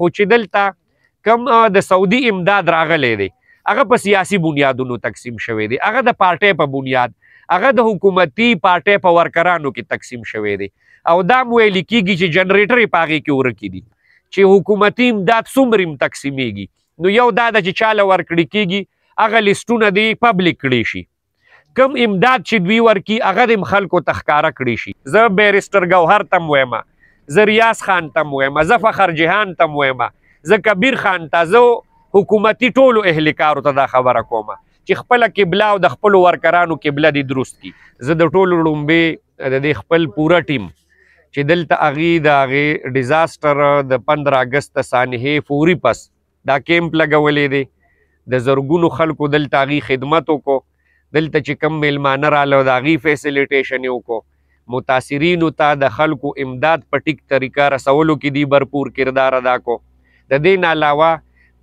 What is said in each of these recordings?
خو چې دلته کم د سعودي امداد راغلی دی هغه په سیاسي بنیادونو تقسیم شوی دی، هغه د پارټۍ په بنیاد، هغه د حکومتي پارټۍ په ورکرانو کې تقسیم شوی دی او دا م ویل کېږي چې جنریټر یې په هغې کې ورکې دي چې حکومتي امداد څومره هم تقسیمیږي. نو یو دا ده چې چاله ورکړې کېږي هغه لیسټونه دې پبلیک کړی شي، کم امداد چې دوی ورکي هغه د خلکو ته ښکاره کړی شي. زه بیرسټر ګوهر ته م وایم، زه ریاض خان ته م وایم، زه فخر جهان ته م وایم، زه کبیر خان ته، زه حکومتي ټولو اهلکارو ته دا خبره کومه چې خپله قبله او د خپلو ورکرانو قبله دې درست کي. زه د ټولو لومبې د دې خپل پوره ټیم چې دلته هغې د هغې ډیزاسټر د 15 اګست سانحې فوري پس دا کیمپ لګولی دی، د زرګونو خلکو دلته هغې خدمت وکړو، دلته چې کم میلمانه راله د هغې فیسیلیټیشن یې وکړو، متاثرینو ته د خلکو امداد په ټیک طریقه رسولو کې دی بھرپور کردار ادا کو. د دې نه علاوه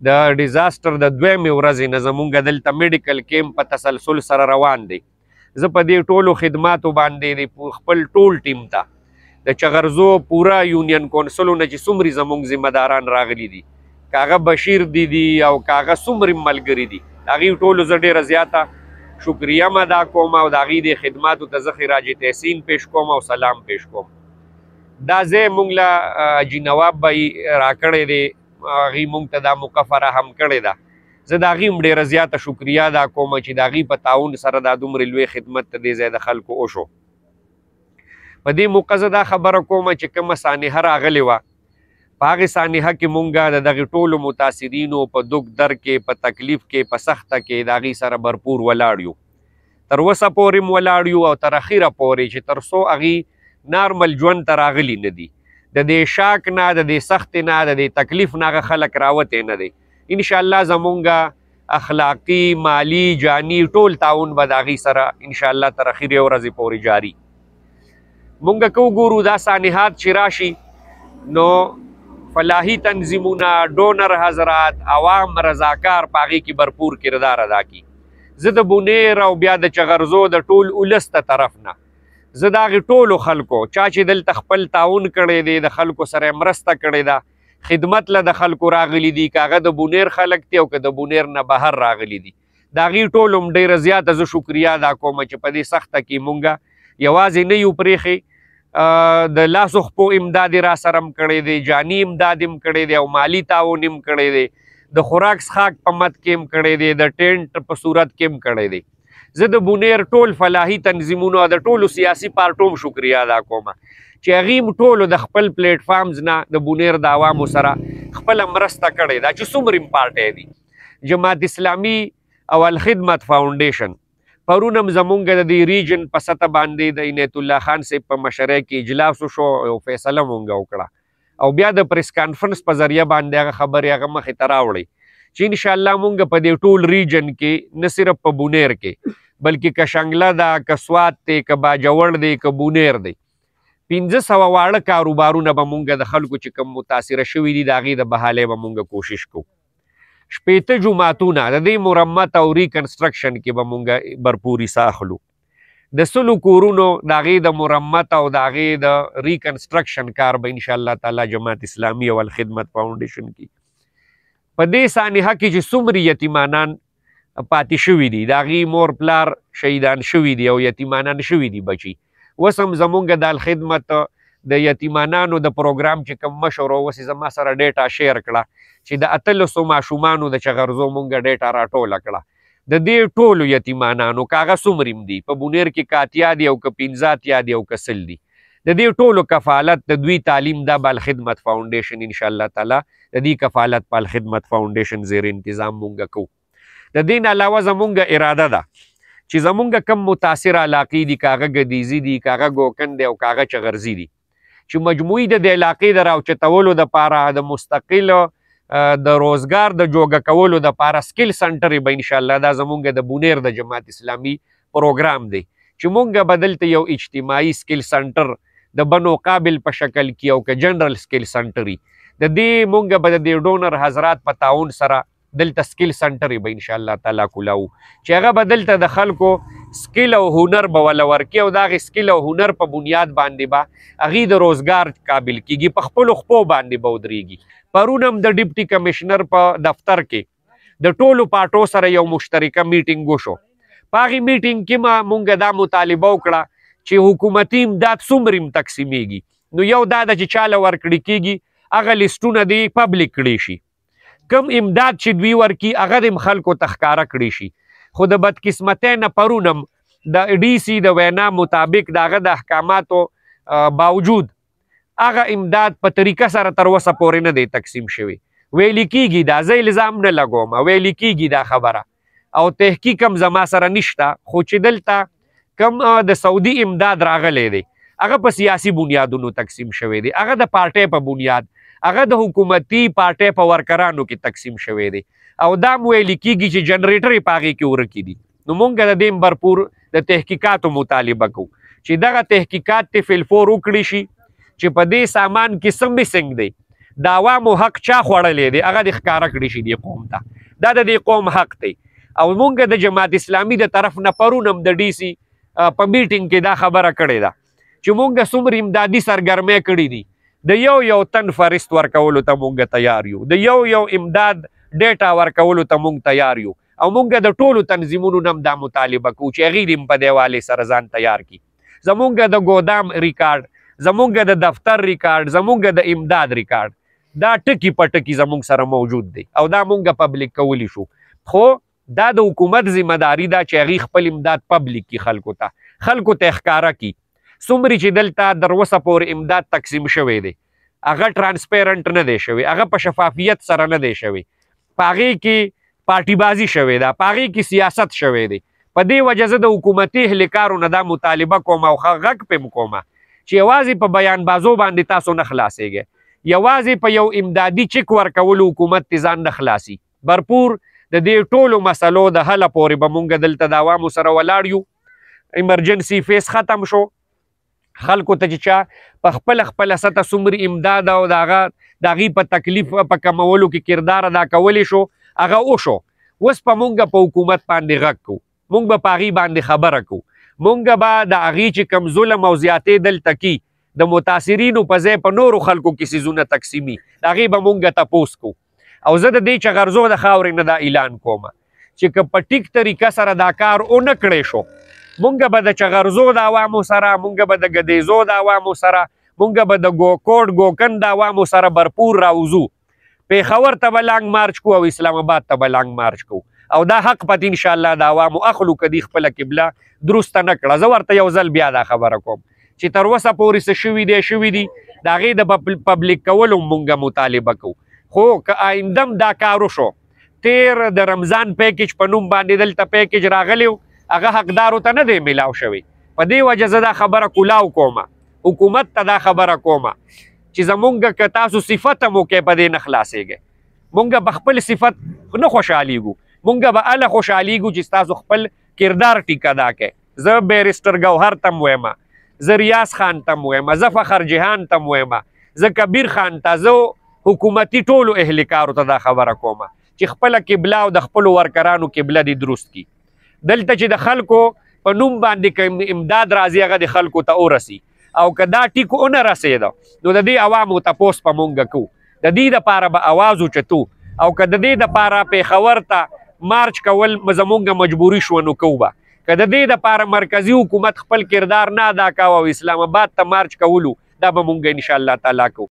د ډیزاسټر د 2مې ورځې نه زمونږ دلته میډیکل کیمپ په تسلسل سره روان دی. زه په دې ټولو خدماتو باندې د خپل ټول ټیم ته د چغرزو پوره یونین کونسلو نه چې څومره زمونږ ذمه داران راغلي دي، کاغه بشیر دي او کاغه څومره ملګري دي، هغې ټولو زه ډېره زیاته شکریه م ادا کوم او د هغې د خدماتو ته زه خراج تحسین پیش کوم او سلام پیش کوم. دا ځای موږ له حاجي نواب بھائی راکړی دی، هغې موږ ته دا موقع فراهم کړې ده. زه د هغې هم ډېره زیاته شکریه ادا کوم چې د هغې په تعاون سره دا دومره لوی خدمت ته دې ځای د خلکو وشو. په دې موقع زه دا خبره کوم چې کومه سانحه راغلې وه په هغې سانحه کې مونږ د دغې ټولو متاثرینو په دک در کې، په تکلیف کې، په سخته کې د هغې سره بھرپور ولاړ یو. تر اوسه پورې م ولاړ یو او تر اخیره پورې چې تر څو هغې نارمل ژوند ته راغلي نه دي، د دې شاک نه، د دې سختې نه، د دې تکلیف نه هغه خلک راوتی نه دی. انشاءالله زمونږ اخلاقي، مالی، جانی ټول تعاون به د هغې سره انشاءالله تر اخیرې ورځې پورې جاري. مونږ که وګورو دا سانحات چې راشي نو فلاحي تنظیمونه، ډونر حضرات، عوام رضاکار په هغې کې بھرپور کردار ادا کی. زه د بونیر او بیا د چغرزو د ټول اولس ته طرف نه زه د هغې ټولو خلکو چا چې دلته خپل تعاون کړی دی، د خلکو سره مرسته کړې ده، خدمت له د خلکو راغلي دي، که هغه د بونیر خلک دي او که د بونیر نه بهر راغلي دي، د هغې ټولو هم ډېره زیاته زه شکریه ادا کوم چې په دې سخته کې مونږ یوازې نه یو پرېښې، د لاسو خپو امداد را سره م کړی دی، جانی امداد م کړی دی او مالی تعاون م کړی دی، د خوراک څښاک په مد کې م کړی دی، د ټینټ په صورت کې م کړی دی. زه د بونیر ټول فلاحي تنظیمونو او د ټولو سیاسي پارټو م شکریه ادا کوم چې هغې م ټولو د خپل پلیټ فارمز نه د بونیر د عوامو سره خپله مرسته کړې ده چې څومره م پارټۍ دي. جماعت اسلامي او الخدمت فاونډیشن پرون هم زمونږ د دې ریجن په سطح باندې د عنایت الله خان صاحب په مشرۍ کې اجلاس وشو او فیصله مونږ وکړه او بیا د پریس کانفرنس په ذریعه باندې هغه خبرې هغه مخې ته راوړئ چې انشاءالله مونږ په دې ټول ریجن کې نه صرف په بونیر کې بلکې که شنګله ده، که سوات دی، که باجوړ دی، که بونیر دی، 500 واړه کاروبارونه به مونږ د خلکو چې کوم متاثره شوي دي د هغې د بحالۍ به مونږ کوشش کوو. 60 جوماتونه د دې مرمت او ریکنسټرکشن کې به مونږ بھرپوري سا اخلو. د 100 کورونو د هغې د مرمت او د هغې د ریکنسټرکشن کار به انشاءالله تعالی جماعت اسلامي او الخدمت فاونډیشن کې په دې سانحه کې چې څومره یتیمانان پاتې شوي دي، د هغې مور پلار شهیدان شوي دي او یتیمانان شوي دي بچي. اوس هم زمونږ د الخدمت د یتیمانانو د پروګرام چې کوم مشر و اوس زما سره ډیټا شیر کړه چې د 300 ماشومانو د چغرزو مونږ ډیټا راټوله کړه د دې ټولو یتیمانانو که هغه څومره م دي، په بونیر کې که 8 دي او که 15 دي او که 100 دي، د دې ټولو کفالت د دوی تعلیم دا به الخدمت فاونډیشن انشاءالله تعالی د دې کفالت په الخدمت فاونډیشن زیر انتظام مونږ کوو. د دې نه علاوه زمونږ اراده ده چې زمونږ کم متاثره علاقې دي، که هغه ګدیزي دي، که هغه ګوکن دی او که هغه چغرزي دي، چې مجموعي د دې علاقې د راوچتولو دپاره د مستقل د روزګار د جوګه کولو دپاره سکل سنټر به انشاءالله دا زمونږ د بونیر د جماعت اسلامي پروګرام دی چې مونږ به دلته یو اجتماعي سکل سنټر د بنو قابل په شکل کې او که جنرل سکل سنټر وي، د دې مونږ به د دې ډونر حضرات په تعاون سره دلته سکل سنټر به انشاءالله تعالی کولاو چې هغه به دلته د خلکو سکیل او هنر به ولا ورکي او دغه سکیل او هنر په بنیاد باندې به هغې د روزګار قابل کیږي، په خپلو خپو باندې به ودرېږي. پرون هم د ډیپټي کمشنر په دفتر کې د ټولو پارټو سره یو مشترکه میټینګ وشو. په هغې میټینګ کې مونږ دا مطالبه وکړه چې حکومتي امداد څومره تقسیمیږي. نو یو دا ده چې چاله ورکړي کیږي هغه لیسټونه دې پبلیک کړي شي، کم امداد چې دوی ورکي هغه د خلکو ته ښکاره کړي شي. خو د بدقسمتۍ نه پرونم د ډي سي د وینا مطابق د هغه د احکاماتو باوجود هغه امداد په طریقه سره تر اوسه پورې نه دی تقسیم شوی. ویلي کیږي دا زه الزام نه لګوم، ویلي کیږي دا خبره او تحقیق هم زما سره نشته، خو چې دلته کم د سعودي امداد راغلی دی هغه په سیاسي بنیادونو تقسیم شوی دی، هغه د پارټۍ په بنیاد، هغه د حکومتي پارټۍ په ورکرانو کې تقسیم شوی دی او دا ویل کیږي چې جنریټر یې په هغې کې ورکي دي. نو مونږ د دې برپور د تحقیقاتو مطالبه کوو چې دغه تحقیقات ته فلفور وکړي شي چې په دې سامان کې څه مسنګ دی، د عوامو حق چا خوړلی دی هغه د ښکاره کړي شي دې قوم ته. دا د دې قوم حق دی او مونږ د جماعت اسلامي د طرف نه پرون هم د ډي سي په میټینګ کې دا خبره کړې ده چې مونږ څومره امدادي سرګرمۍ کړي دي، د یو تن فهرست ورکولو ته مونږ تیار یو، د یو امداد ډیټا ورکولو ته مونږ تیار یو او مونږ د ټولو تنظیمونو نه دا مطالبه کوو چې هغې دې په دې حوالې سره ځان تیار کړي. زمونږ د ګودام ریکارډ، زمونږ د دفتر ریکارډ، زمونږ د امداد ریکارډ دا ټکي په ټکي زمونږ سره موجود دی او دا مونږ پبلیک کولی شو. خو دا د حکومت ذمہ داری ده چې هغې خپل امداد پبلیک کی، خلکو ته ښکاره کی. څومره چې دلته در اوسه پورې امداد تقسیم شوی دی هغه ټرانسپیرنټ نه دی شوی، هغه په شفافیت سره نه دی شوی، په هغې کې پارټي بازي شوې ده، په هغې کې سیاست شوی دی. په دې وجه زه د حکومتي اهلکارو نه دا مطالبه کوم او غږ پې م کومه چې یوازې په بیان بازو باندې تاسو نه خلاصېږئ، یوازې په یو امدادي چک ورکولو حکومت تې ځان نه خلاصي. برپور د دې ټولو مسلو د حله پورې به مونږ دلته د عوامو سره ولاړ یو. ایمرجنسي فیس ختم شو، خلکو ته چې چا په خپله سطح څومره امداد او د هغې په تکلیف په کمولو کې کردار ادا کولی شو هغه وشو. اوس په مونږ په حکومت باندې غږ کوو، مونږ به په هغې باندې خبره کوو، مونږ به د هغې چې کم ظلم او زیاتې دلته کی د متاثرینو په ځای په نورو خلکو کې څیزونه تقسیمي د هغې به مونږ تپوس کوو. او زه د دې چغرزو د خاورې نه دا اعلان کوم چې که په ټیک طریقه سره دا کار ونه کړی شو مونږ به د چغرزو د عوامو سره، مونږ به د ګدیزو د عوامو سره، مونږ به د ګوکوټ ګوکن د عوامو سره برپور راوځو. پیښور ته به لانګ مارچ کو او اسلام آباد ته به لانګ مارچ کو او دا حق پته انشاءالله د عوامو اخلو که دوی خپله قبله درسته نه کړه. زه ورته یو ځل بیا دا خبره کوم چې تر اوسه پورې څه شوي دي د هغې د پبلیک کولو مونږ مطالبه کوو. خو که آیندم دا کار وشو، تیر د رمضان پیکیج په نوم باندې دلته پیکیج راغلی هغه حقدارو ته نه دی میلاو شوی. په دې وجه زه دا خبره کلاو کومه، حکومت ته دا خبره کومه چې زمونږ که تاسو صفت هم وکئ په دې نه خلاصېږئ. مونږ به خپل صفت نه خوشحالیږو، مونږ به هله خوشحالیږو چې ستاسو خپل کردار ټیک ادا کئ. زه بیرسټر ګوهر ته م ویمه، زه ریاض خان ته م ویمه، زه فخر جهان ته م ویمه، زه کبیر خان ته، زه حکومتي ټولو اهلکارو ته دا خبره کومه چې خپله قبله او د خپلو ورکرانو قبله دې درست کی. دلته چې د خلکو په نوم باندې که امداد راځي هغه د خلکو ته ورسي او که دا ټیک ونه رسېده نو د دې عوامو تپوس په مونږ کوو، د دې دپاره به اواز اوچتو او که د دې دپاره پیښور ته مارچ کول زمونږ مجبوري شوه نو کوو به. که د دې دپاره مرکزي حکومت خپل کردار نه ادا کوه او اسلام آباد ته مارچ کولو دا به مونږ انشاءالله تعالی کوو.